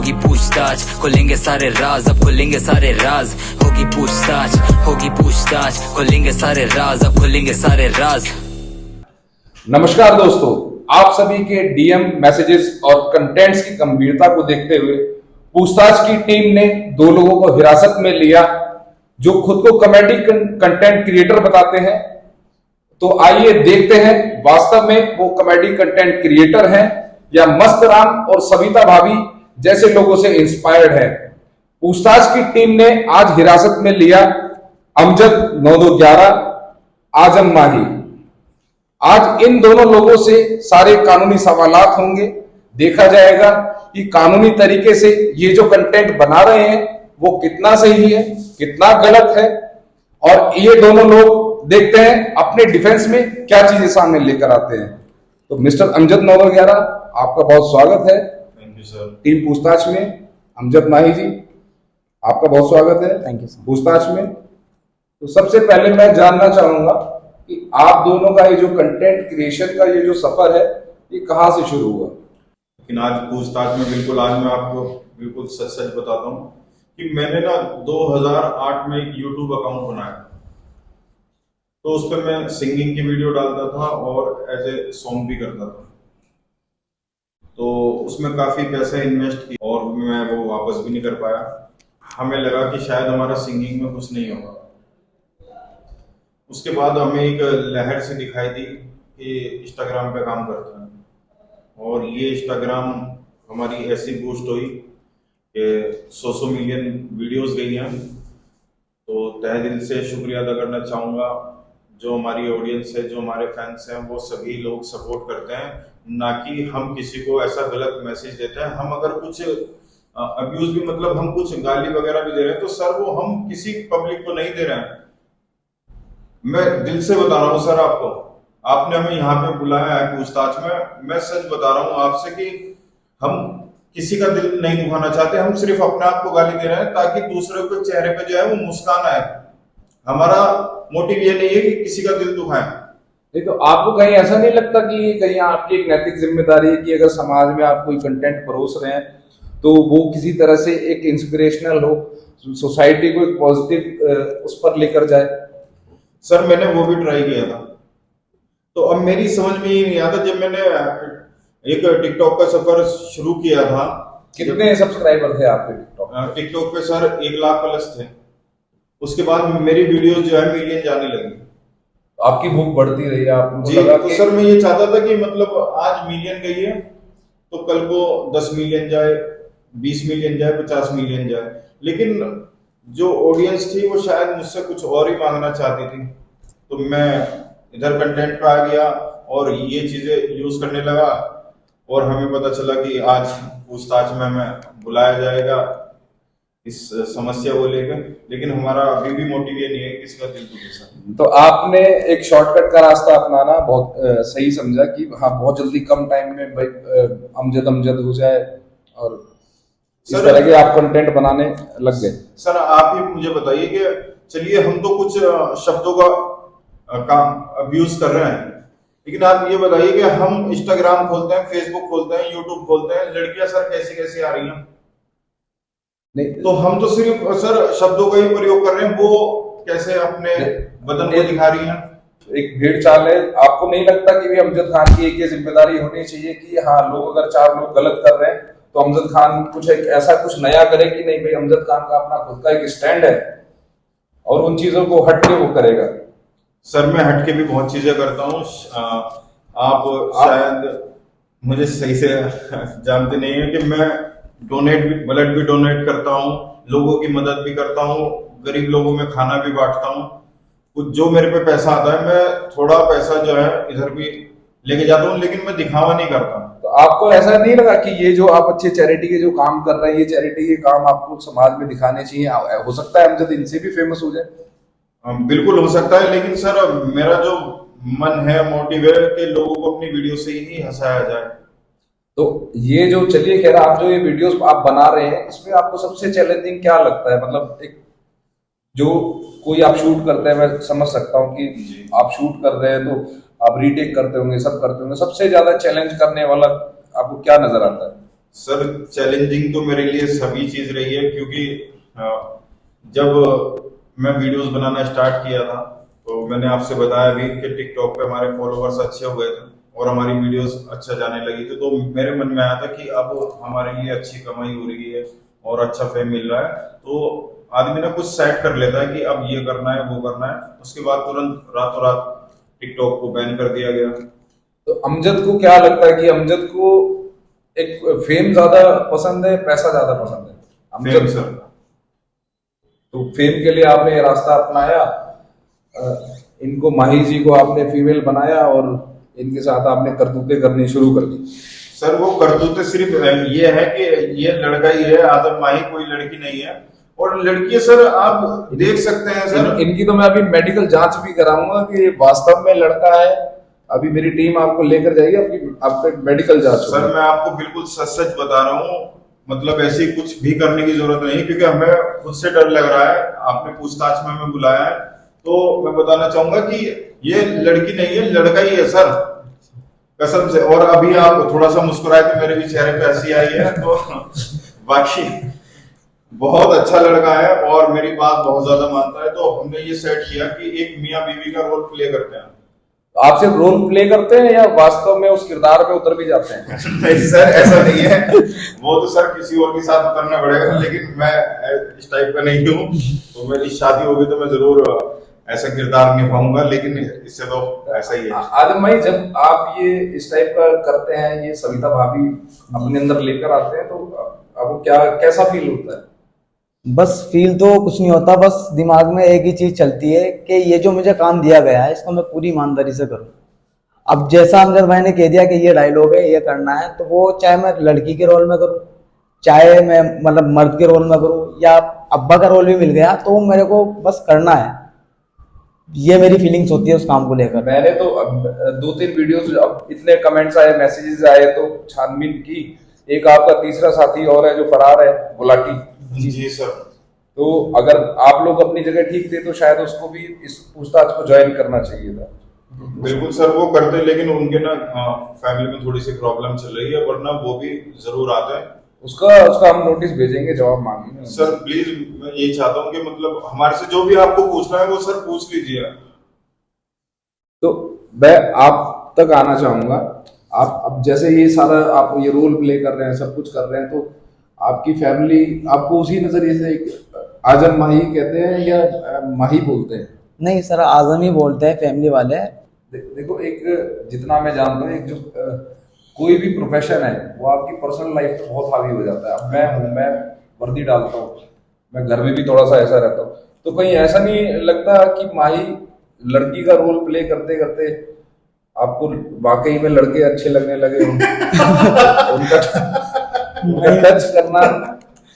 होगी पूछताछ, खोलेंगे सारे राज, अब खोलेंगे सारे राज। होगी पूछताछ, खोलेंगे सारे राज, अब खोलेंगे सारे राज। नमस्कार दोस्तों, आप सभी के डीएम मैसेजेस और कंटेंट्स की गंभीरता को देखते हुए पूछताछ की टीम ने 2 लोगों को हिरासत में लिया जो खुद को कॉमेडी कंटेंट क्रिएटर बताते हैं। तो आइए देखते हैं वास्तव में वो कॉमेडी कंटेंट क्रिएटर हैं या मस्त राम और सविता भाभी जैसे लोगों से इंस्पायर्ड है। पूछताछ की टीम ने आज हिरासत में लिया अमजद 9211, आजम माही। आज इन दोनों लोगों से सारे कानूनी सवालात होंगे, देखा जाएगा कि कानूनी तरीके से ये जो कंटेंट बना रहे हैं वो कितना सही है, कितना गलत है, और ये दोनों लोग देखते हैं अपने डिफेंस में क्या चीजें सामने लेकर आते हैं। तो मिस्टर अमजद 9211, आपका बहुत स्वागत है। Thank you sir. टीम पूछताछ में अमजद माही जी, आपका बहुत स्वागत है। Thank you sir. पूछताछ में तो सबसे पहले मैं जानना चाहूंगा कि आप दोनों का ये जो कंटेंट क्रिएशन का ये जो सफर है ये कहां से शुरू हुआ? लेकिन आज पूछताछ में बिल्कुल आज मैं आपको बिल्कुल सच सच बताता हूँ कि मैंने ना 2008 में एक यूट्यूब अकाउंट बनाया। तो उस पर मैं सिंगिंग की वीडियो डालता था और एज ए सॉन्ग भी करता था। तो उसमें काफी पैसा इन्वेस्ट किया और मैं वो वापस भी नहीं कर पाया। हमें लगा कि शायद हमारा सिंगिंग में कुछ नहीं होगा। उसके बाद हमें एक लहर से दिखाई दी कि इंस्टाग्राम पे काम करता है, और ये इंस्टाग्राम हमारी ऐसी बूस्ट हुई कि 100 मिलियन वीडियोस गई हैं। तो तहे दिल से शुक्रिया अदा करना चाहूँगा जो हमारी ऑडियंस है, जो हमारे फैंस हैं, वो सभी लोग सपोर्ट करते हैं, ना कि हम किसी को ऐसा गलत मैसेज देते हैं। हम अगर कुछ अब्यूज भी मतलब हम कुछ गाली वगैरह भी दे रहे हैं तो सर वो हम किसी पब्लिक को नहीं दे रहे हैं। मैं दिल से बता रहा हूँ सर, आपको आपने हमें यहाँ पे बुलाया है पूछताछ में। मैं सच बता रहा हूँ आपसे कि हम किसी का दिल नहीं दुखाना चाहते, हम सिर्फ अपने आप को गाली दे रहे हैं ताकि दूसरे के चेहरे पे जो है वो मुस्कान आए। हमारा मोटिव ये नहीं है कि किसी का दिल दुखाए। नहीं, तो आपको कहीं ऐसा नहीं लगता कि कहीं आपकी एक नैतिक जिम्मेदारी है कि अगर समाज में आप कोई कंटेंट परोस रहे हैं तो वो किसी तरह से एक इंस्पिरेशनल हो, सोसाइटी को एक पॉजिटिव उस पर लेकर जाए? सर मैंने वो भी ट्राई किया था, तो अब मेरी समझ में ये नहीं आता। जब मैंने एक टिकटॉक का सफर शुरू किया था। कितने सब्सक्राइबर थे आपके टिकटॉक? टिकटॉक पे सर 1 लाख प्लस थे। उसके बाद मेरी वीडियो जो है मिलियन जाने लगी। आपकी भूख बढ़ती रही, आपको जी, लगा तो कि सर मैं ये चाहता था कि मतलब आज मिलियन गई है तो कल को 10 मिलियन जाए, 20 मिलियन जाए, 50 मिलियन जाए। लेकिन जो ऑडियंस थी वो शायद मुझसे कुछ और ही मांगना चाहती थी। तो मैं इधर कंटेंट पे आ गया और ये चीजें यूज करने लगा, और हमें पता चला कि आज पूछताछ में हमें बुलाया जाएगा इस समस्या को लेकर। लेकिन हमारा अभी भी मोटिव ये नहीं है किसी का दिल दुखे। तो आपने एक शॉर्टकट का रास्ता अपनाना बहुत सही समझा कि हाँ बहुत जल्दी कम टाइम में भाई अमजद हो जाए, और इस तरह के आप कंटेंट बनाने लग गए। सर आप ही मुझे बताइए कि चलिए हम तो कुछ शब्दों का काम अब्यूज कर रहे हैं, लेकिन आप ये बताइए कि हम इंस्टाग्राम खोलते हैं, फेसबुक खोलते हैं, यूट्यूब खोलते हैं, लड़कियां सर कैसी कैसी आ रही हैं। नहीं, तो हम तो सिर्फ सर शब्दों का ही प्रयोग कर रहे हैं, वो कैसे अपने बदन को दिखा रही हैं। एक भेड़ चाल है। आपको नहीं लगता कि भी अमजद खान की एक ये जिम्मेदारी होनी चाहिए कि हाँ लोग अगर 4 लोग गलत कर रहे हैं तो अमजद खान कुछ एक ऐसा कुछ नया करे कि नहीं भाई अमजद खान का अपना खुद का एक स्टैंड है और उन चीजों को हट के वो करेगा? सर मैं हट के भी बहुत चीजें करता हूँ। आप शायद मुझे सही से जानते नहीं है कि मैं ब्लड भी डोनेट करता हूँ, लोगों की मदद भी करता हूँ, गरीब लोगों में खाना भी बांटता हूँ। कुछ जो मेरे पे पैसा आता है मैं थोड़ा पैसा जो है इधर भी लेके जाता हूँ, लेकिन मैं दिखावा नहीं करता। तो आपको ऐसा नहीं लगा कि ये जो आप अच्छे चैरिटी के जो काम कर रहे हैं, ये चैरिटी के काम आपको समाज में दिखाने चाहिए? हो सकता है अमजद इनसे भी फेमस हो जाए। बिल्कुल हो सकता है, लेकिन सर मेरा जो मन है, मोटिव है कि लोगों को अपनी वीडियो से ही हंसाया जाए। तो ये जो चलिए खैर आप जो ये वीडियोस आप बना रहे हैं इसमें आपको सबसे चैलेंजिंग क्या लगता है? मतलब एक जो कोई आप शूट करते हैं, मैं समझ सकता हूँ कि आप शूट कर रहे हैं तो आप रीटेक करते होंगे, सब करते होंगे, सबसे ज्यादा चैलेंज करने वाला आपको क्या नजर आता है? सर चैलेंजिंग तो मेरे लिए सभी चीज रही है, क्योंकि जब मैं वीडियोस बनाना स्टार्ट किया था तो मैंने आपसे बताया भी कि टिकटॉक पे हमारे फॉलोवर्स अच्छे हो गए थे और हमारी वीडियोस अच्छा जाने लगी थी, तो मेरे मन में आया था कि अब हमारे लिए अच्छी कमाई हो रही है और अच्छा फेम मिल रहा है, तो आदमी ना कुछ सेट कर लेता है कि अब ये करना है वो करना है। उसके बाद तुरंत रातों रात टिकटॉक को बैन कर दिया गया। तो अमजद को क्या लगता है कि अमजद को एक फेम ज्यादा पसंद है, पैसा ज्यादा पसंद है? Fame Amjad sir. तो फेम के लिए आपने ये रास्ता अपनाया, इनको माही जी को आपने फीमेल बनाया और इनके साथ आपने करतूतें करनी शुरू कर दी। सर वो करतूतें सिर्फ ये है कि ये लड़का ही है, आदम माही कोई लड़की नहीं है। और लड़की सर आप देख सकते हैं सर, इनकी तो मैं अभी मेडिकल जांच भी कराऊंगा कि वास्तव में लड़का है। अभी मेरी टीम आपको लेकर जाएगी, आपका मेडिकल जांच होगा। सर मैं आपको बिल्कुल सच सच बता रहा हूँ, मतलब ऐसी कुछ भी करने की जरूरत नहीं, क्योंकि हमें खुद से डर लग रहा है। आपने पूछताछ में हमें बुलाया है, तो मैं बताना चाहूंगा कि ये लड़की नहीं है, लड़का ही है सर, कसम से। और अभी आप थोड़ा सा मुस्कुराए तो मेरे भी चेहरे पे हंसी आई है, तो बाकी बहुत अच्छा लड़का है और मेरी बात बहुत ज्यादा मानता है। तो हमने ये सेट किया कि एक मियां बीवी का रोल प्ले करते हैं। आप सिर्फ रोल प्ले करते हैं या वास्तव में उस किरदार में उतर भी जाते हैं? नहीं सर ऐसा नहीं है, वो तो सर किसी और के साथ उतरना पड़ेगा, लेकिन मैं इस टाइप का नहीं हूँ। तो मेरी शादी होगी तो मैं जरूर ऐसा किरदार निभाऊंगा, लेकिन इससे तो ऐसा ही है। आदम भाई, जब आप ये इस टाइप का करते हैं, ये सविता भाभी अपने अंदर लेकर आते हैं, तो आपको क्या कैसा फील होता है? बस फील तो कुछ नहीं होता, बस दिमाग में एक ही चीज चलती है कि ये जो मुझे काम दिया गया है इसको मैं पूरी ईमानदारी से करूं। अब जैसा अमजद भाई ने कह दिया कि ये डायलॉग है, ये करना है, तो वो चाहे मैं लड़की के रोल में करूं, चाहे मैं मतलब मर्द के रोल में करूं, या अब्बा का रोल भी मिल गया तो मेरे को बस करना है। ये मेरी फीलिंग्स होती है उस काम को लेकर। मैंने तो अब 2-3 वीडियोस, अब इतने कमेंट्स आए, मैसेजेस आए, तो छानबीन की। एक आपका तीसरा साथी और है जो फरार है, गुलाटी जी सर। तो अगर आप लोग अपनी जगह ठीक थे तो शायद उसको भी इस पूछताछ को ज्वाइन करना चाहिए था। बिल्कुल सर वो करते, लेकिन उनके ना फैमिली में थोड़ी सी प्रॉब्लम चल रही है, वरना वो भी जरूर आते हैं। उसका हम नोटिस भेजेंगे, जवाब मांगेंगे। सर प्लीज मैं यही चाहता हूँ कि मतलब हमारे से जो भी आपको पूछना है वो सर पूछ लीजिए। तो मैं आप तक आना चाहूंगा। आप अब जैसे ये सारा आप ये रोल प्ले कर रहे हैं, सब कुछ कर रहे हैं, तो आपकी फैमिली आपको उसी नजरिए से आजम माही कहते हैं या माही बोलते हैं? नहीं सर, आजम ही बोलते हैं फैमिली वाले। देखो, एक जितना मैं जानता हूँ, एक जो कोई भी प्रोफेशन है वो आपकी पर्सनल लाइफ पे बहुत हावी हो जाता है। अब मैं वर्दी डालता हूँ, मैं घर में भी थोड़ा सा ऐसा रहता हूँ, तो कहीं ऐसा नहीं लगता कि माही लड़की का रोल प्ले करते करते आपको वाकई में लड़के अच्छे लगने लगे उनका टच करना?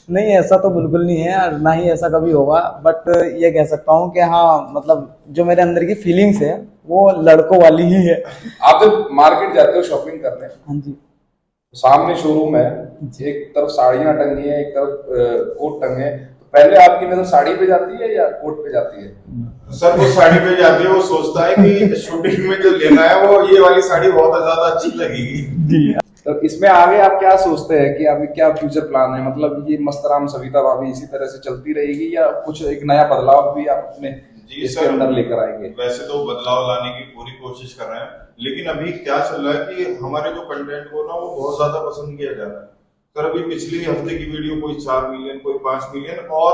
नहीं, ऐसा तो बिल्कुल नहीं है, ना ही ऐसा कभी होगा। बट ये कह सकता हूँ कि हाँ, मतलब जो मेरे अंदर की फीलिंग्स है वो लड़कों वाली ही है। आप जब मार्केट जाते हो शॉपिंग करने, हाँ जी, सामने शोरूम है, एक तरफ साड़ियां टंगी है, एक तरफ कोट टंगे हैं, तो पहले आपकी नजर साड़ी पे जाती है या कोट पे जाती है? सर वो साड़ी पे जाती है, वो सोचता है कि शूटिंग में जो लेना है वो ये वाली साड़ी बहुत ज्यादा अच्छी लगेगी। तो इसमें आगे आप क्या सोचते हैं कि अभी क्या फ्यूचर प्लान है? मतलब ये मस्तराम सविता भाभी इसी तरह से चलती रहेगी या कुछ एक नया बदलाव भी आप अपने इसके अंदर लेकर आएंगे? वैसे तो बदलाव लाने की पूरी कोशिश कर रहे हैं, लेकिन अभी क्या चल रहा है कि हमारे जो कंटेंट को ना वो बहुत ज्यादा पसंद किया जा रहा है। सर अभी पिछली हफ्ते की वीडियो कोई 4 मिलियन, कोई 5 मिलियन, और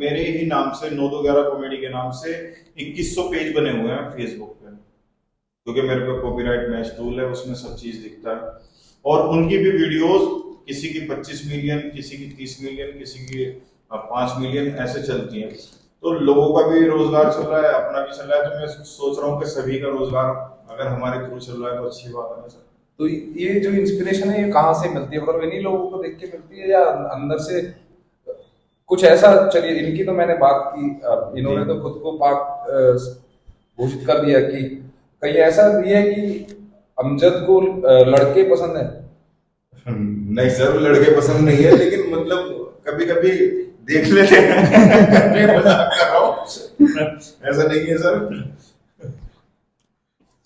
मेरे ही नाम से 9-2-11 कॉमेडी के नाम से 2100 पेज बने हुए हैं फेसबुक पे, क्योंकि मेरे पे कॉपीराइट मैच टूल है, उसमें सब चीज दिखता है। और उनकी भी वीडियोस किसी की 25 मिलियन, किसी की 30 मिलियन, किसी की 5 मिलियन ऐसे चलती हैं। तो लोगों का भी रोजगार चल रहा है, अपना भी चल रहा है, तो मैं सोच रहा हूँ कि सभी का रोजगार अगर हमारे थ्रू चल रहा है तो अच्छी बात है ना सर। तो ये जो इंस्पिरेशन है ये कहाँ से मिलती है? मतलब इन्हीं लोगों को देख के मिलती है या अंदर से कुछ ऐसा? चलिए, इनकी तो मैंने बात की, इन्होंने तो खुद को पाक घोषित कर दिया कि कहीं ऐसा भी है कि अमजद को लड़के पसंद है? नहीं सर लड़के पसंद नहीं है, लेकिन मतलब कभी कभी देख लेते हैं। मैं मजाक कर रहा हूँ, ऐसा नहीं है सर।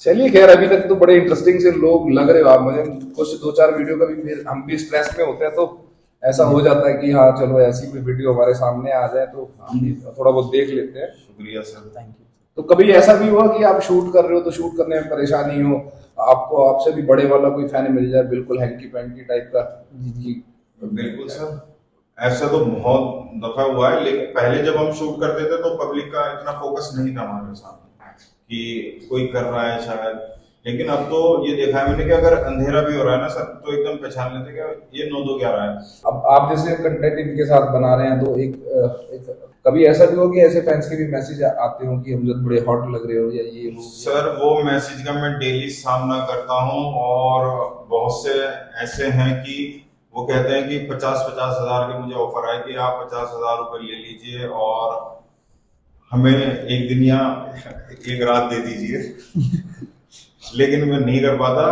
चलिए खैर, अभी तक तो बड़े इंटरेस्टिंग से लोग लग रहे हो आप मुझे। कुछ 2-4 वीडियो का भी फिर हम भी स्ट्रेस में होते हैं, तो ऐसा हो जाता है कि हाँ चलो ऐसी कोई वीडियो हमारे सामने आ जाए तो हम भी थोड़ा बहुत देख लेते हैं। शुक्रिया सर। Thank you. तो कभी ऐसा भी हुआ कि आप शूट कर रहे हो तो शूट करने में परेशानी हो, आपको आपसे भी बड़े वाला कोई फैन मिल जाए बिल्कुल हैंकी पैंकी टाइप का? जी बिल्कुल सर, ऐसा तो बहुत दफा हुआ है, लेकिन पहले जब हम शूट करते थे तो पब्लिक का इतना फोकस नहीं था हमारे सामने कि कोई कर रहा है शायद। लेकिन अब तो ये देखा है मैंने कि अगर अंधेरा भी हो रहा है ना सर, तो एकदम पहचान लेते कि ये 9-2-11 है। अब आप जैसे कंटेंट इनके साथ बना रहे हैं तो एक कभी ऐसा भी हो कि ऐसे फैंस के भी मैसेज आते हो कि हमजद बड़े हॉट लग रहे हो या ये हो? सर वो मैसेज का मैं डेली सामना करता हूँ, और बहुत से ऐसे हैं कि वो कहते हैं कि 50-50 हजार के मुझे ऑफर आए कि आप 50,000 रुपए ले लीजिए और हमें एक दिन या एक रात दे दीजिए। लेकिन मैं नहीं कर पाता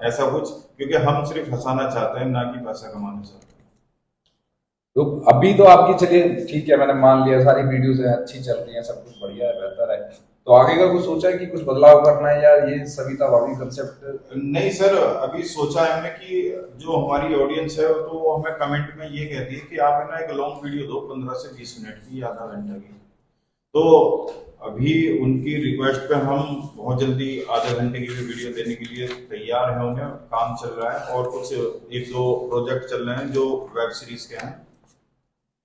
ऐसा कुछ, क्योंकि हम सिर्फ हंसाना चाहते हैं, ना कि पैसा कमाना चाहते हैं। तो अभी तो आपकी, चलिए ठीक है, मैंने मान लिया सारी वीडियोस हैं, अच्छी चल रही हैं, सब कुछ बढ़िया है, बेहतर है, तो आगे का कुछ सोचा है कि कुछ बदलाव करना है या ये सविता भाभी कंसेप्ट? नहीं सर, अभी सोचा है हमने कि जो हमारी ऑडियंस है तो वो हमें कमेंट में ये कहती है कि आप है ना एक लॉन्ग वीडियो दो 15 से 20 मिनट की, आधा घंटा की। तो अभी उनकी रिक्वेस्ट पे हम बहुत जल्दी आधे घंटे की भी वीडियो देने के लिए तैयार हैं, उन्हें काम चल रहा है, और कुछ 1-2 प्रोजेक्ट चल रहे हैं जो वेब सीरीज के हैं,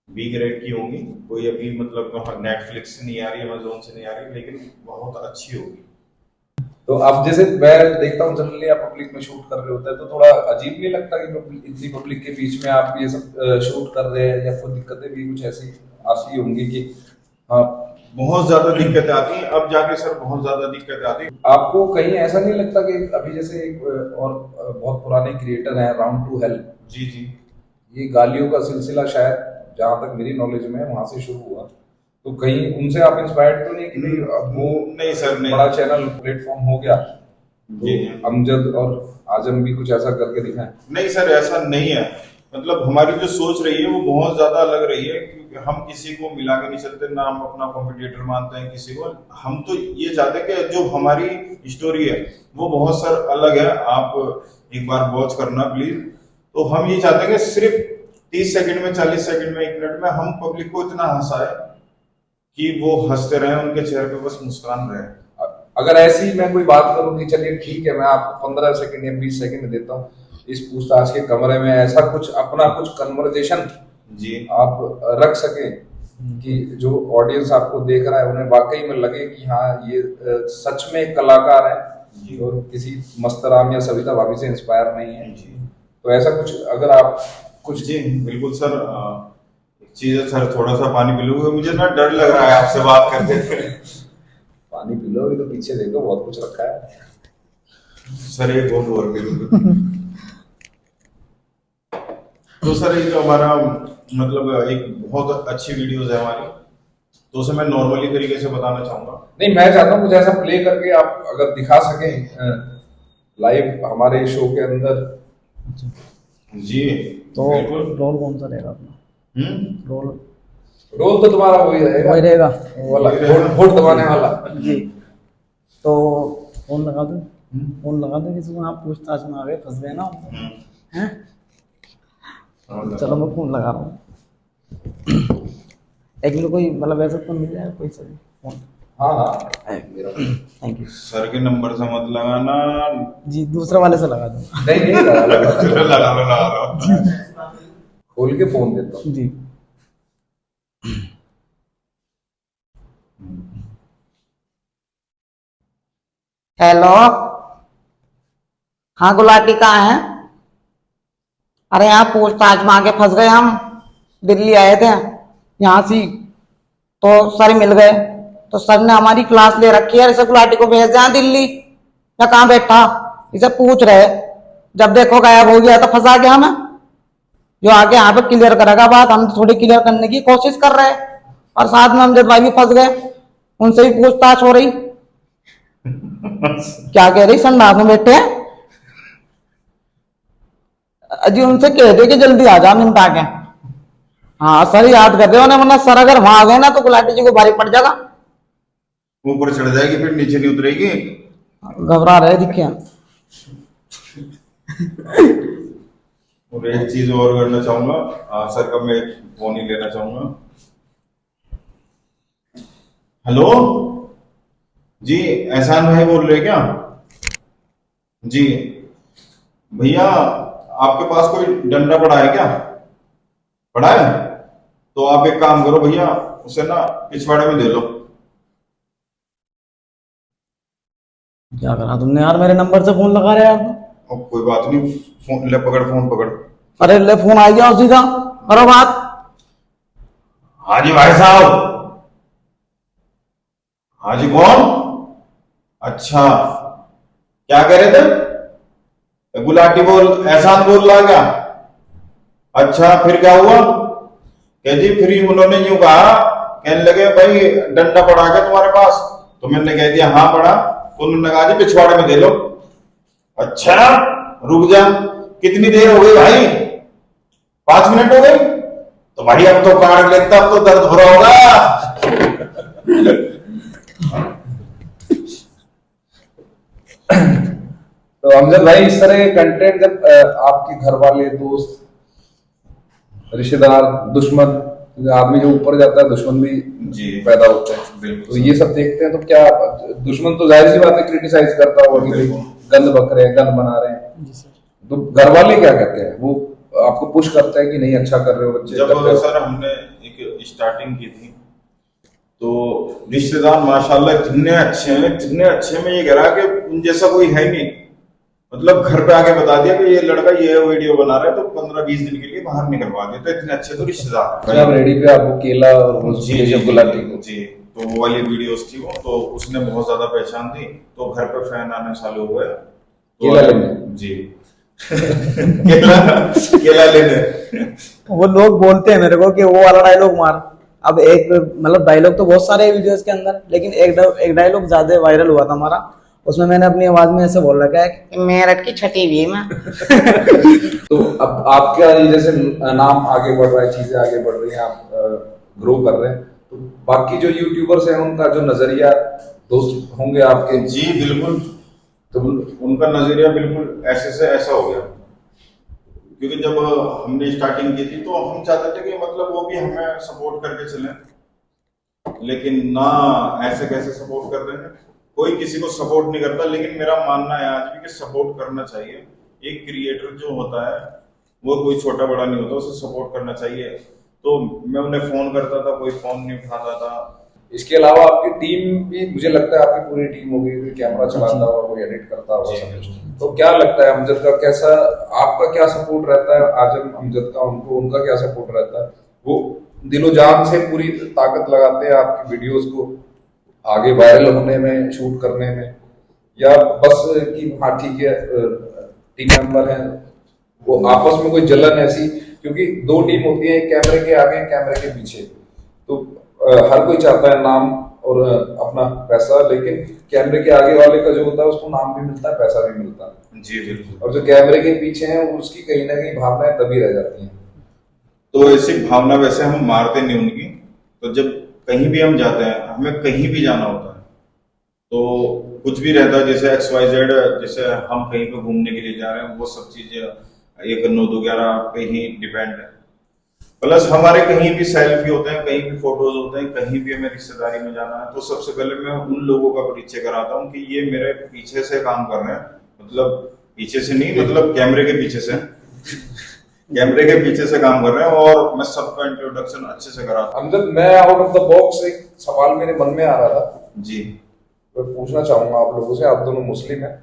बी ग्रेड की होंगी। कोई अभी मतलब नेटफ्लिक्स से नहीं आ रही, अमेज़न से नहीं आ रही, लेकिन बहुत अच्छी होगी। तो अब जैसे मैं देखता हूँ जनरली आप पब्लिक में शूट कर रहे होते हैं तो थोड़ा अजीब नहीं लगता कि इतनी पब्लिक के बीच में आप ये सब शूट कर रहे हैं, या कोई दिक्कतें भी कुछ ऐसी आती होंगी कि हाँ? बहुत ज्यादा दिक्कतें आती हैं, अब जाके सर बहुत ज्यादा दिक्कतें आती हैं। आपको कहीं ऐसा नहीं लगता कि अभी जैसे एक और बहुत पुराने क्रिएटर हैं राउंड टू हेल जी जी, ये गालियों का सिलसिला शायद जहां तक मेरी नॉलेज में है वहां से शुरू हुआ, तो कहीं उनसे आप इंस्पायर्ड तो नहीं कि भाई अब वो नहीं सर, नहीं। बड़ा चैनल प्लेटफॉर्म हो गया जी तो अमजद और आजम भी कुछ ऐसा करके दिखाएं? नहीं सर, ऐसा नहीं है। मतलब हमारी जो सोच रही है वो बहुत ज्यादा अलग रही है, क्योंकि हम किसी को मिला के नहीं चलते, ना हम अपना कॉम्पिटिटर मानते हैं किसी को। हम तो ये चाहते हैं कि जो हमारी स्टोरी है वो बहुत सर अलग है, आप एक बार वॉच करना प्लीज। तो हम ये चाहते हैं कि सिर्फ 30 सेकंड में, 40 सेकंड में, 1 मिनट में हम पब्लिक को इतना हंसाए कि वो हंसते रहे, उनके चेहरे पे बस मुस्कान रहे। अगर ऐसी मैं कोई बात करूं कि चलिए ठीक है मैं आपको 15 सेकंड या 20 सेकंड देता हूँ, इस पूछताछ के कमरे में ऐसा कुछ अपना कुछ कन्वर्सेशन जी आप रख सके कि जो ऑडियंस आपको देख रहा है उन्हें वाकई में लगे कि हाँ ये सच में एक कलाकार है और किसी मस्तराम या सविता भाभी से इंस्पायर नहीं है जी। तो ऐसा कुछ अगर आप कुछ? जी बिल्कुल सर। एक चीज है सर, थोड़ा सा पानी पी लूंगा, मुझे ना डर लग रहा है आपसे बात करते हुए। पानी पी लो, तो पीछे देखो बहुत कुछ रखा है सर, एक घूंट और पी लूंगा। तो सर ये जो हमारा मतलब एक बहुत अच्छी वीडियोस है हमारी, तो उसे मैं नॉर्मली तरीके से बताना चाहूंगा। नहीं, मैं चाहता हूँ कुछ ऐसा प्ले करके आप अगर दिखा सकें लाइव हमारे शो के अंदर। जी तो बिल्कुल। रोल कौन सा रहेगा अपना? रोल तो तुम्हारा वही रहेगा वाला वोट दबाने वाला जी। तो फोन लगा दो किसी को, आप पूछताछ में आ गए, फंस गए ना हैं? चलो मैं फोन लगा रहा हूँ। एक मिनट, कोई मतलब ऐसा फोन मिल जाए कोई सा भी फोन? हाँ थैंक यू सर के नंबर से मत लगाना जी, दूसरे वाले से लगा दो। नहीं लगा खोल के फोन देता हूँ जी। हेलो, हाँ गुलाटी कहाँ है? अरे यहाँ पूछताछ में आके फंस गए हम, दिल्ली आए थे यहाँ से, तो सर मिल गए, तो सर ने हमारी क्लास ले रखी है, इसे गुलाटी को भेज दें दिल्ली, या कहाँ बैठा, इसे पूछ रहे, जब देखो गायब हो गया तो फंसा गया हमें। जो आगे यहाँ पे क्लियर करेगा बात, हम थोड़ी क्लियर करने की कोशिश कर रहे हैं, और साथ में अमजद भाई भी फंस गए, उनसे भी पूछताछ हो रही। क्या कह रही, संडास में बैठे हैं जी, उनसे कह दे कि जल्दी आ जा मिनट आके। हाँ सर याद कर रहे हो ना, वरना सर अगर वहां आ गए ना तो गुलाटी जी को भारी पड़ जाएगा। ऊपर चढ़ जाएगी, फिर नीचे नहीं उतरेगी। घबरा रहे दिखे। और एक चीज और करना चाहूंगा, सर का मैं फोन ही लेना चाहूंगा। हेलो जी, एहसान भाई बोल रहे क्या? जी भैया, आपके पास कोई डंडा पड़ा है क्या? पड़ा है तो आप एक काम करो भैया, उसे ना पिछवाड़े में दे लो। क्या करा तुमने यार, मेरे नंबर से फोन लगा रहे यार। और कोई बात नहीं, फोन ले, पकड़ फोन पकड़। अरे ले फोन आ गया उसी का, करो बात। हाँ जी भाई साहब। हाँ जी कौन? अच्छा, क्या कह रहे थे? गुलाटी बोल, एहसान बोल रहा क्या? अच्छा फिर क्या हुआ? कह जी फिर उन्होंने यूं कहा, कहने लगे भाई डंडा पड़ा क्या तुम्हारे पास? तो मैंने कह दिया हाँ पड़ा। तो उन्होंने कहा जी पिछवाड़े में दे लो। अच्छा रुक जा, कितनी देर हो गई भाई? 5 मिनट हो गए? तो भाई अब तो काट लेता, अब तो दर्द हो रहा होगा। तो अमजद भाई, इस तरह के कंटेंट जब आपके घर वाले, दोस्त, रिश्तेदार, दुश्मन, आदमी जो ऊपर जाता है दुश्मन भी जी पैदा होते हैं, बिल्कुल। तो ये सब देखते हैं तो क्या दुश्मन तो जाहिर सी बात है क्रिटिसाइज करता होगा कि भाई गंद बक रहे हैं, गंद बना रहे हैं, तो घर वाले क्या कहते हैं? वो आपको पुश करते हैं कि नहीं अच्छा कर रहे हो बच्चे? जब सर हमने एक स्टार्टिंग की थी तो रिश्तेदार माशाल्लाह इतने अच्छे हैं, इतने अच्छे में ये कह रहा कि उन जैसा कोई है ही नहीं। मतलब घर पे आके बता दिया कि ये लड़का ये वीडियो बना रहा है, तो 15-20 दिन के लिए बाहर निकलवा दिया। तो इतने अच्छे तो रिश्तेदार जब रेडी पे आपको केला और गुलाटी को जी, तो वो वाली वीडियोस थी वो, तो उसने बहुत ज्यादा पहचान दी, तो घर पे फैन आने चालू हुए। केला लेने जी केला लेने। वो लोग बोलते हैं मेरे को कि वो वाला डायलॉग मार। अब एक मतलब डायलॉग तो बहुत सारे वीडियोस के अंदर, लेकिन एक डायलॉग ज्यादा वायरल हुआ था हमारा। उसमें मैंने अपनी आवाज में ऐसे बोल रखा है कि मेरठ की छठी भी मैं। तो अब आपका ये जैसे नाम आगे बढ़ रहा है, चीजें आगे बढ़ रही हैं, आप ग्रो कर रहे हैं, तो बाकी जो यूट्यूबर्स हैं उनका जो नजरिया, दोस्त होंगे आपके? जी बिल्कुल, तो उनका नजरिया बिल्कुल ऐसे से ऐसा हो गया। क्योंकि जब हमने स्टार्टिंग की थी तो हम चाहते थे कि मतलब वो भी हमें सपोर्ट करके चले, लेकिन ना ऐसे कैसे सपोर्ट कर रहे हैं। कोई किसी को सपोर्ट नहीं करता, लेकिन मेरा मानना है आज भी कि सपोर्ट करना चाहिए। एक क्रिएटर जो होता है वो कोई छोटा बड़ा नहीं होता, उसे सपोर्ट करना चाहिए। तो मैं उन्हें फोन करता था, कोई फोन नहीं उठाता था। इसके अलावा आपकी टीम भी, मुझे लगता है आपकी पूरी टीम होगी, कोई कैमरा चलाता होगा, कोई एडिट करता होगा, सब कुछ। तो क्या लगता है अमजद का कैसा, आपका क्या सपोर्ट रहता है आजम अमजद का, उनको उनका क्या सपोर्ट रहता है? वो दिलो जान से पूरी ताकत लगाते हैं आपकी वीडियोस को आगे वायरल होने में, शूट करने में, या बस कि हाँ ठीक है टीम मेंबर हैं, वो आपस में कोई जलन ऐसी? क्योंकि 2 टीम होती है, एक कैमरे के आगे, एक कैमरे के पीछे। तो हर कोई चाहता है नाम और अपना पैसा, लेकिन कैमरे के आगे वाले का जो होता है उसको नाम भी मिलता है, पैसा भी मिलता है। जी बिल्कुल। और जो कैमरे के पीछे हैं उसकी कहीं ना कहीं भावनाएं दबी रह जाती हैं। तो ऐसी भावना वैसे हम मारते नहीं उनकी। तो जब कहीं भी हम जाते हैं, हमें कहीं भी जाना होता है, तो कुछ भी रहता है, जैसे XYZ, जैसे हम कहीं पे घूमने के लिए जा रहे हैं, वो सब चीजें 1 9 2 11 पे ही डिपेंड है। प्लस हमारे कहीं भी सेल्फी होते हैं, कहीं भी फोटोज होते हैं, कहीं भी हमें रिश्तेदारी में जाना है, तो सबसे पहले मैं उन लोगों का परिचय कराता हूँ कि ये मेरे पीछे से काम कर रहे हैं। मतलब पीछे से नहीं, मतलब कैमरे के पीछे से कैमरे के पीछे से काम कर रहे हैं, और मैं सबका इंट्रोडक्शन अच्छे से कराता हूँ। अमजद, मैं आउट ऑफ द बॉक्स एक सवाल मेरे मन में आ रहा था जी, मैं पूछना चाहूंगा आप लोगों से। आप दोनों मुस्लिम हैं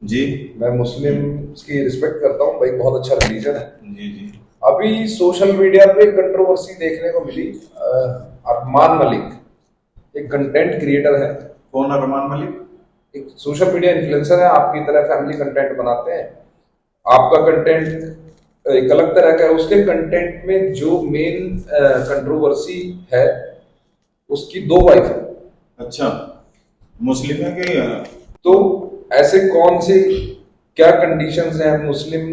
जी, मैं मुस्लिम की रिस्पेक्ट करता हूँ भाई, बहुत अच्छा रिलीजन है। जी, जी। अभी सोशल मीडिया पे कंट्रोवर्सी देखने को मिली, अरमान मलिक एक कंटेंट क्रिएटर है। कौन अरमान मलिक? एक सोशल मीडिया इन्फ्लुएंसर है, आपकी तरह फैमिली कंटेंट बनाते हैं। आपका कंटेंट एक अलग तरह का है, उसके कंटेंट में जो मेन कंट्रोवर्सी है उसकी 2 वाइफ है। अच्छा, मुस्लिम है कि? तो ऐसे कौन से क्या कंडीशंस हैं? मुस्लिम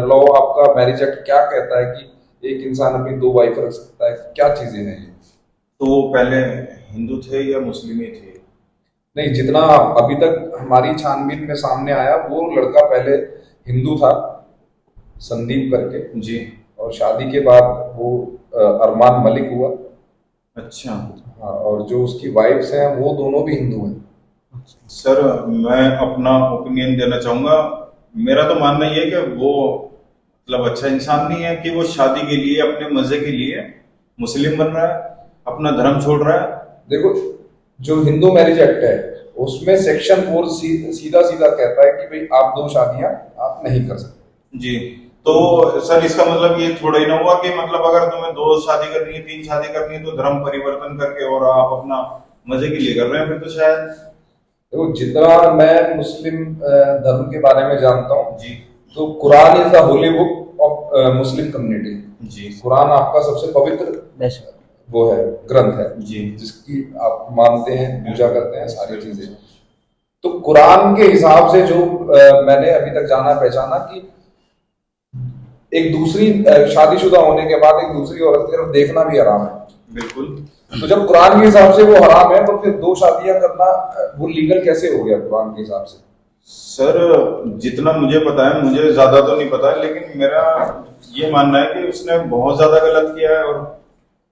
लॉ, आपका मैरिज एक्ट क्या कहता है कि एक इंसान अपनी 2 वाइफ रख सकता है? क्या चीजें हैं ये? तो वो पहले हिंदू थे या मुस्लिम ही थे? नहीं, जितना अभी तक हमारी छानबीन में सामने आया, वो लड़का पहले हिंदू था, संदीप करके जी। और शादी के बाद वो अरमान मलिक हुआ। अच्छा। हाँ, और जो उसकी वाइफ्स हैं वो दोनों भी हिंदू हैं। सर मैं अपना ओपिनियन देना चाहूंगा। मेरा तो मानना ये है कि वो मतलब अच्छा इंसान नहीं है कि वो शादी के लिए अपने मजे के लिए मुस्लिम बन रहा है, अपना धर्म छोड़ रहा है। देखो, जो हिंदू मैरिज एक्ट है उसमें सेक्शन 4 सीधा सीधा कहता है कि भाई आप 2 शादियां आप नहीं कर सकते। जी। तो सर इसका मतलब ये थोड़ा ही ना हुआ कि मतलब अगर तुम्हें 2 शादी करनी है, 3 शादी करनी है तो धर्म परिवर्तन करके और आप अपना मजे के लिए कर रहे हैं, फिर तो शायद। देखो, जितना मैं मुस्लिम धर्म के बारे में जानता हूँ जी। तो Quran is the holy book of Muslim community. जी। कुरान आपका सबसे पवित्र वो है, ग्रंथ है जी। जिसकी आप मानते हैं, पूजा करते हैं, सारी चीजें। तो कुरान के हिसाब से जो मैंने अभी तक जाना पहचाना कि एक दूसरी शादीशुदा होने के बाद एक दूसरी औरत की तरफ देखना भी हराम है। बिल्कुल। तो जब कुरान के हिसाब से वो हराम है तो फिर 2 शादियां करना वो लीगल कैसे हो गया कुरान के हिसाब से? सर जितना मुझे पता है, मुझे ज्यादा तो नहीं पता, लेकिन मेरा ये मानना है कि उसने बहुत ज्यादा गलत किया है। और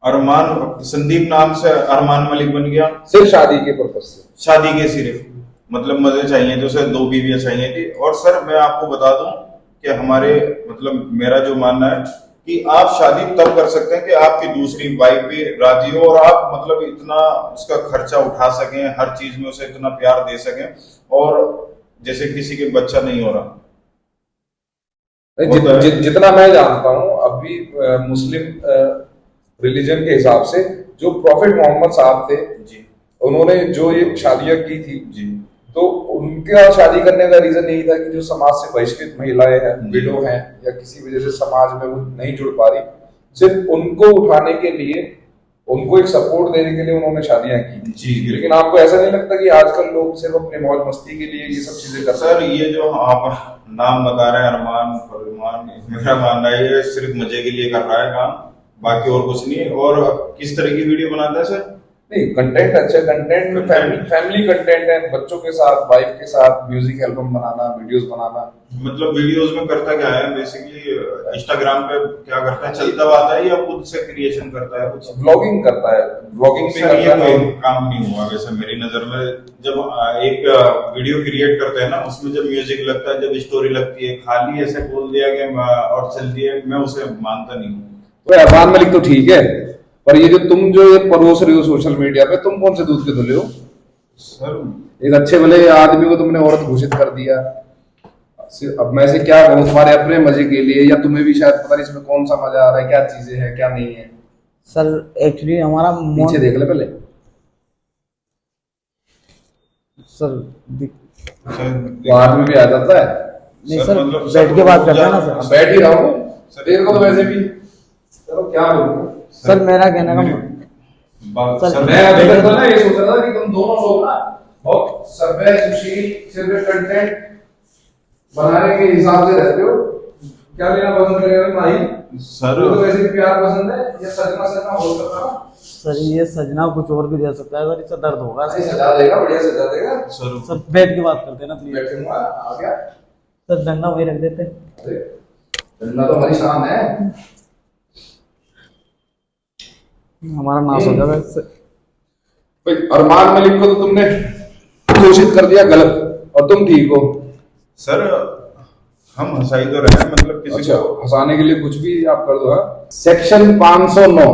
अरमान, संदीप नाम से अरमान मलिक बन गया सिर्फ शादी के पर्पज से, शादी के सिर्फ मतलब मजे चाहिए थे उसे, 2 बीवियां चाहिए थी। और सर मैं आपको बता दूं कि हमारे मतलब मेरा जो मानना है कि आप शादी तब कर सकते हैं कि आपकी दूसरी वाइफ भी राजी हो और आप मतलब इतना उसका खर्चा उठा सकें, हर चीज में उसे इतना प्यार दे सकें, और जैसे किसी के बच्चा नहीं हो रहा। जितना मैं जानता हूँ अभी मुस्लिम रिलीजन के हिसाब से जो प्रॉफिट मोहम्मद साहब थे जी, उन्होंने जो ये शादियां की थी जी, तो उनका शादी करने का रीजन यही था कि जो समाज से बहिष्कृत महिलाएं हैं, विडो हैं, या किसी वजह से समाज में वो नहीं जुड़ पा रही, सिर्फ उनको उठाने के लिए, उनको एक सपोर्ट देने के लिए उन्होंने शादियां की जी। लेकिन आपको ऐसा नहीं लगता कि आजकल लोग सिर्फ अपने मौज मस्ती के लिए ये सब चीजें कर सर ये जो आप नाम बता रहे हैं अरमान फरमान, मेरा मानना है ये सिर्फ मजे के लिए कर रहा है काम, बाकी और कुछ नहीं। और किस तरह की वीडियो बनाता है सर? नहीं, कंटेंट अच्छा, कंटेंट में फैमिली कंटेंट है, बच्चों के साथ, वाइफ के साथ म्यूजिक एल्बम बनाना, वीडियोस बनाना। मतलब वीडियोस में करता क्या है बेसिकली? इंस्टाग्राम पे क्या करता है, चलता आता है या खुद से क्रिएशन करता है कुछ? व्लॉगिंग करता है, व्लॉगिंग भी सर ये करता है। कोई काम नहीं हुआ वैसे मेरी नजर में। जब एक वीडियो क्रिएट करते हैं ना, उसमें जब म्यूजिक लगता है, जब स्टोरी लगती है, खाली ऐसे बोल दिया गया और चल दिया, मैं उसे मानता नहीं हूँ। तो अरमान मलिक तो ठीक है, पर ये जो तुम जो ये परोस रहे हो सोशल मीडिया पे, तुम कौन से दूध के धुले हो? सर एक अच्छे भले आदमी को तुमने औरत घोषित कर दिया। अब मैं से क्या कहूँ, तुम्हारे अपने मजे के लिए, या तुम्हें भी शायद पता नहीं इसमें कौन सा मजा आ रहा है, क्या चीजें हैं क्या नहीं है। सर एक्चुअली हमारा पीछे देख ले पहले। सर बाद में भी आ जाता है। नहीं सर, सर, मतलब बैठ के बात करते हैं ना सर। बैठ ही रहा हूँ, देर को तो वैसे भी। चलो क्या बोलूं सर, मेरा कहने का सर मैं अभी तक तो ना ये सोच रहा था कि तुम दोनों लोग ना बहुत सभ्य, सुशील, सिर्फ कंटेंट बनाने के हिसाब से रहते हो। क्या लेना पसंद करेगा भाई? सर तो वैसे भी प्यार पसंद है, ये सजना सजना हो सकता है। सर ये सजना कुछ और भी दे सकता है सर, इससे दर्द होगा। ऐसे सजा देगा, बढ़िया सजा देगा। सर बैठ के बात करते हैं ना प्लीज। बैठूंगा, आ गया। सर डंडा वही रख देते। अरे डंडा तो हमारी शान है। हमारा नाश हो जाएगा इससे। भाई अरमान मलिक को तो तुमने घोषित कर दिया गलत, और तुम ठीक हो। सर हम हंसाई तो रहे हैं, मतलब किसी अच्छा, को हंसाने के लिए कुछ भी आप कर दो। हाँ, सेक्शन 509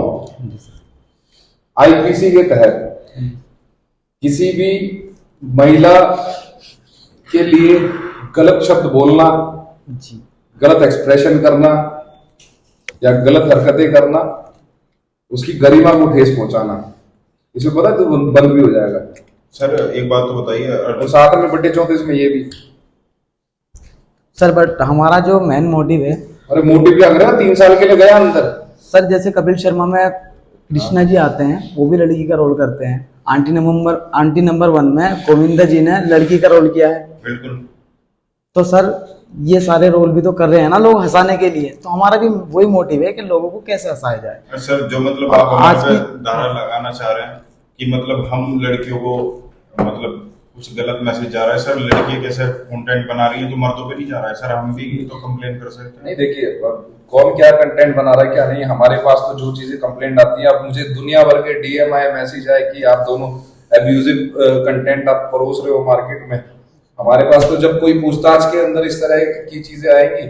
आईपीसी के तहत किसी भी महिला के लिए गलत शब्द बोलना, गलत एक्सप्रेशन करना या गलत हरकतें करना, उसकी गरिमा को ठेस पहुंचाना, इसमें पता है तो बंद भी हो जाएगा। सर एक बात तो बताइए, और साथ में बड्डे 34 में ये भी। सर बट हमारा जो मेन मोटिव है, अरे मोटिव क्या करेगा, 3 साल के लिए गया अंदर। सर जैसे कपिल शर्मा में कृष्णा जी आते हैं, वो भी लड़की का रोल करते हैं। आंटी नंबर 1 में गोविंदा जी ने लड़की का रोल किया है। बिल्कुल। तो सर ये सारे रोल भी तो कर रहे हैं ना लोग हंसाने के लिए, तो हमारा भी वही मोटिव है कि लोगों को कैसे हंसाया जाए। सर जो मतलब आप हमारे पे धारा लगाना चाह रहे हैं कि मतलब हम लड़कियों को मतलब कुछ गलत मैसेज जा रहा है सर, लड़कियां कैसे कंटेंट बना रही है जो मर्दों पे नहीं जा रहा है सर, हम भी तो कंप्लेन कर सकते हैं। नहीं देखिए, कौन क्या कंटेंट बना रहा है क्या नहीं, हमारे पास तो जो चीजें कंप्लेंट आती है, अब मुझे दुनिया भर के डीएम आए, मैसेज आए कि आप दोनों एब्यूजिव कंटेंट आप परोस रहे हो मार्केट में। हमारे पास तो जब कोई पूछताछ के अंदर इस तरह की चीजें आएंगी,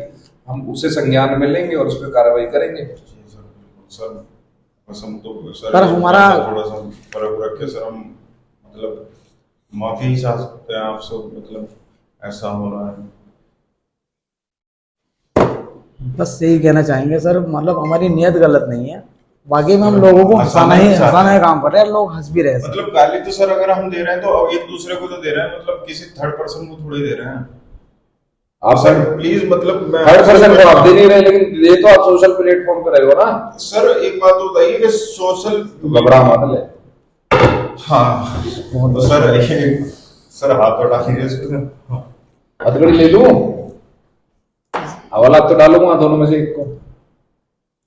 हम उसे संज्ञान में लेंगे और उस पर कार्रवाई करेंगे। सर बस हम तो सर हमारा थोड़ा सा फर्क रख के सर हम मतलब माफी ही चाह सकते हैं आपसे, मतलब ऐसा हो रहा है। बस यही कहना चाहेंगे सर, मतलब हमारी नियत गलत नहीं है, बाकी में हम लोगों को हंसाना है काम कर रहे हैं, लोग हंस भी रहे हैं। मतलब गाली तो सर अगर हम दे रहे हैं तो अब एक दूसरे को तो दे रहे हैं, मतलब किसी थर्ड पर्सन को थोड़ी दे रहे हैं। आप सर प्लीज, मतलब मैं थर्ड पर्सन को आप दे नहीं रहे, लेकिन ये तो आप सोशल प्लेटफॉर्म पे रहे हो ना सर। एक बात तो बताइए कि सोशल घबरा मत ले। हाँ तो सर हाथ तो डालिए इसमें, हथकड़ी ले लूं, हवाला तो डालूंगा दोनों में से एक को।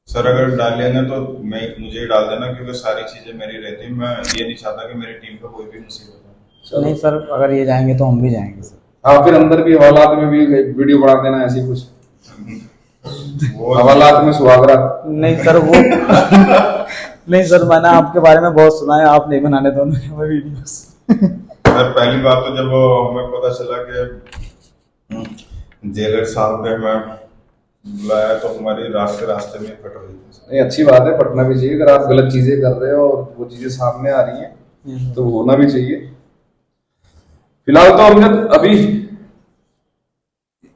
सर अगर डालेंगे तो मुझे ही डाल देना, क्योंकि सारी चीजें मेरी रहती है, मैं ये नहीं चाहता कि मेरी टीम पे कोई भी मुसीबत हो। नहीं सर, अगर ये जाएंगे तो हम भी जाएंगे सर। हाँ, फिर अंदर भी हवालात में भी वीडियो बना देना, ऐसी कुछ हवालात में सुहागरा। नहीं सर वो नहीं सर, मैंने आपके बारे में बहुत सुना है, आप नहीं बनाने दोनों वीडियोस। सर पहली बात तो जब हमें पता चला कि जेलर साहब ने हमें बुलाया तो हमारी रास्ते में फट रही थी। नहीं, अच्छी बात है, फटना भी चाहिए। अगर आप गलत चीजें कर रहे हो और वो चीजें सामने आ रही हैं तो होना भी चाहिए। फिलहाल तो हमने अभी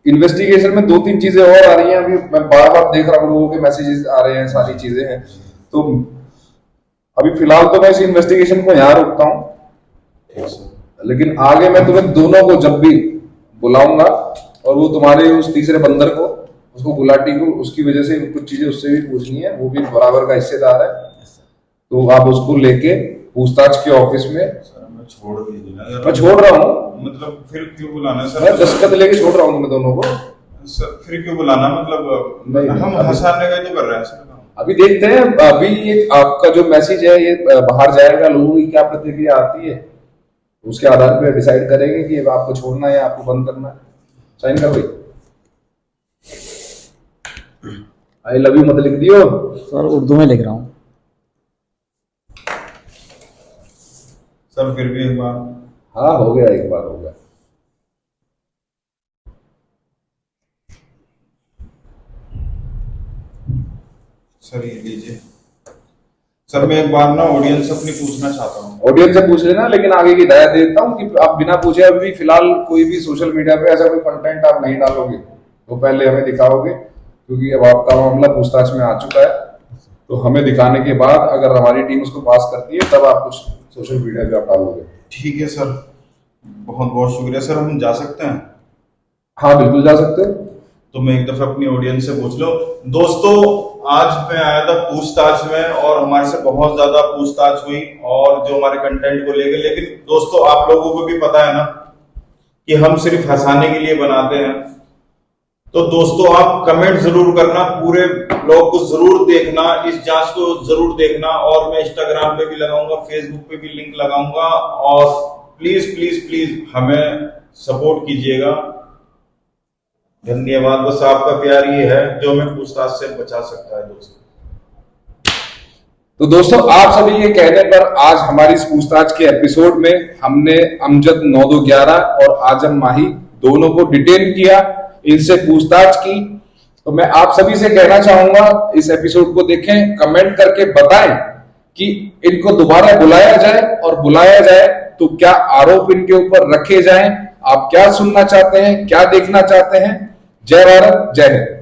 इन्वेस्टिगेशन में 2-3 चीजें और आ रही हैं, अभी मैं बार बार देख रहा हूँ, लोगों के मैसेजेस आ रहे हैं, सारी चीजें हैं। तो अभी फिलहाल तो मैं इस इन्वेस्टिगेशन को यहाँ रोकता हूँ, लेकिन आगे मैं तुम्हें दोनों को जब भी बुलाऊंगा और वो तुम्हारे उस तीसरे बंदर को, उसको गुलाटी को, उसकी वजह से कुछ चीजें उससे भी पूछनी है, वो भी बराबर का हिस्सेदार है, तो आप उसको लेके पूछताछ के ऑफिस में। मैं छोड़ दीजिए ना, मैं छोड़ रहा हूँ, मतलब फिर क्यों बुलाना सर? मैं दस्तखत लेके छोड़ रहा हूँ तुम्हें दोनों को। सर फिर क्यों बुलाना, मतलब नहीं, हम हंसाने का तो कर रहे हैं सर। अभी देखते हैं, अभी ये आपका जो मैसेज है ये बाहर जाएगा, लोगों की क्या प्रतिक्रिया आती है, उसके आधार पर डिसाइड करेंगे कि आपको छोड़ना है या आपको बंद करना है। साइन कर भाई, आई लव यू मत लिख दियो सर, उर्दू में लिख रहा हूँ सर। फिर भी एक बार, हाँ हो गया, एक बार हो गया। सर ये लीजिए सर। मैं एक बार ना ऑडियंस से अपनी पूछना चाहता हूँ। ऑडियंस से पूछ लेना, लेकिन आगे की हिदायत देता हूँ कि आप बिना पूछे अभी फिलहाल कोई भी सोशल मीडिया पे ऐसा कोई कंटेंट आप नहीं डालोगे, तो पहले हमें दिखाओगे, क्योंकि अब आपका मामला पूछताछ में आ चुका है। तो हमें दिखाने के बाद अगर हमारी टीम उसको पास करती है तब आप कुछ सोशल मीडिया पे आप डालोगे। ठीक है सर, बहुत बहुत शुक्रिया सर। हम जा सकते हैं? हाँ बिल्कुल जा सकते हैं। तो मैं एक दफा अपनी ऑडियंस से पूछ लो। दोस्तों आज मैं आया था पूछताछ में और हमारे से बहुत ज्यादा पूछताछ हुई और जो हमारे कंटेंट को लेकर, लेकिन दोस्तों आप लोगों को भी पता है ना कि हम सिर्फ हंसाने के लिए बनाते हैं। तो दोस्तों आप कमेंट जरूर करना, पूरे ब्लॉग को जरूर देखना, इस जांच को जरूर देखना, और मैं इंस्टाग्राम पे भी लगाऊंगा, फेसबुक पे भी लिंक लगाऊंगा, और प्लीज प्लीज प्लीज हमें सपोर्ट कीजिएगा। धन्यवाद। बस आपका प्यार ये है जो हमें पूछताछ से बचा सकता है दोस्तों। तो दोस्तों आप सभी के कहने पर आज हमारी इस पूछताछ के एपिसोड में हमने अमजद 9211 और आजम माही दोनों को डिटेन किया, इनसे पूछताछ की। तो मैं आप सभी से कहना चाहूंगा इस एपिसोड को देखें, कमेंट करके बताएं कि इनको दोबारा बुलाया जाए, और बुलाया जाए तो क्या आरोप इनके ऊपर रखे जाएं। आप क्या सुनना चाहते हैं, क्या देखना चाहते हैं? जय भारत, जय हिंद।